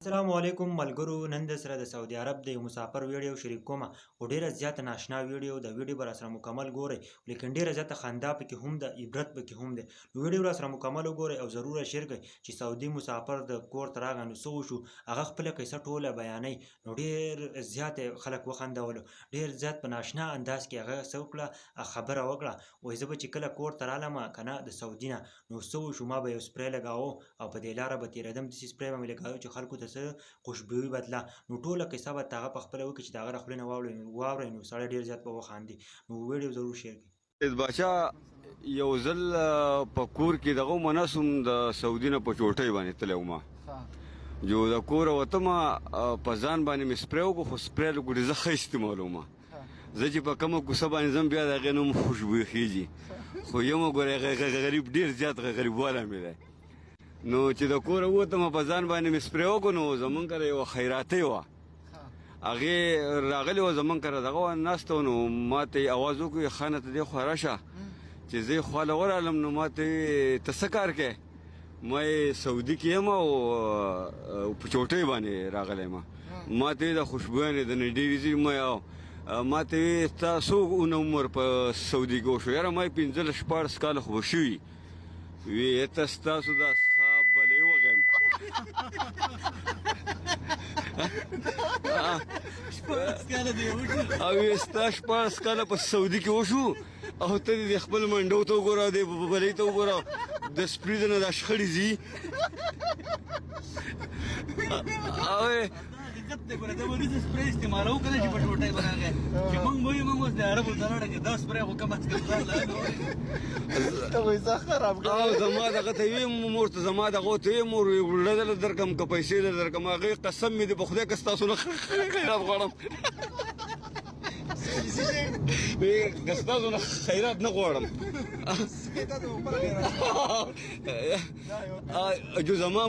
السلام علیکم ملګرو. نن د سره د سعودي عرب د یو مسافر ویډیو شریک کومه او ډیره زیاته ناشنا ویډیو د ویډیو بر سره مکمل ګورئ، لیکن ډیره زیاته خندا پکې هم ده، عبرت پکې هم ده. نو ویډیو را سره مکمل وګورئ او ضرور شیر کړئ چې سعودي مسافر د کور ته راغی نو څه وشو، هغه خپله قصه ټوله بیانوي. نو ډیر زیات خلک وخندولو، ډیر زیات په ناشنا انداز کې هغه څه وکړه، خبره وکړه. وایي زه به چې کله کور ته رالم که نه د سعودي نه نو څه وشو، ما به یو سپری لګاوه او په دې لاره به تېرېدم، داسې سپری به مې لګاوه چې خلکو ته څه خوشبويي بدله. نو ټوله قصه به هغه په خپله وکړي چې د هغه له خولې نه واورئ نو سړی ډېر زیات به وخاندي. نو ویډیو ضرور شیر کړئ. باچا یو ځل په کور کې دغه مناسم د سعودي نه په چوټۍ باندې تللی وم، جو د کوره وتمه په ځان باندې مې سپری وکړو، خو سپری لږ زه ښه استعمالومه. زه چې په کومه کوڅه باندې ځم بیا د هغې نه هم خوشبويي خېږي، خو یمه ګورې غریب ډېر زیات غریبوالی مې دی. نو چې د کوره ووتم په ځان باندې مې سپری وکړو، نو زمونږ کره یوه خیراتۍ وه، هغې راغلې وه زمونږ کره دغه وه ناسته وه. نو ما ته یې اواز وکړو خانه ته دې خوا راشه، چې زه یې خواله ورغلم. نو ما ته یې ته څه کار کوې؟ ما یې سعودي کې یم او په چوټۍ باندې راغلی یم. ما ته یې د خوشبویانې د نه ډېرې ځي ما ته یې ستا څو عمر په سعودي کې وشو؟ یاره ما یې 15-14 کاله خو به شوي. وی ته ستاسو دا څښا بلۍ وغیم او وی ستا 14 کاله په سعودي کې وشو او ته دې خپل منډو ته وګوره، دې بلۍ ته وګوره، د سپري نه دا شخړې ځي. حقیقت دی ګوره، دا به داسې سپری استعمالوو که نه چې په ټوټۍ به راغی چې موږ به وایو موږ اوس د عربو ته لاړه چې دا سپری خو کم از کم ځان او زما دغه ته ویم مور ته زما دغه ته ویم مور وړه دله درکړم که پیسې دله درکړم، هغې قسم مې دی په خدای که ستاسو نه خیرات غواړم که ستاسو نه خیرات نه غواړم. جو زما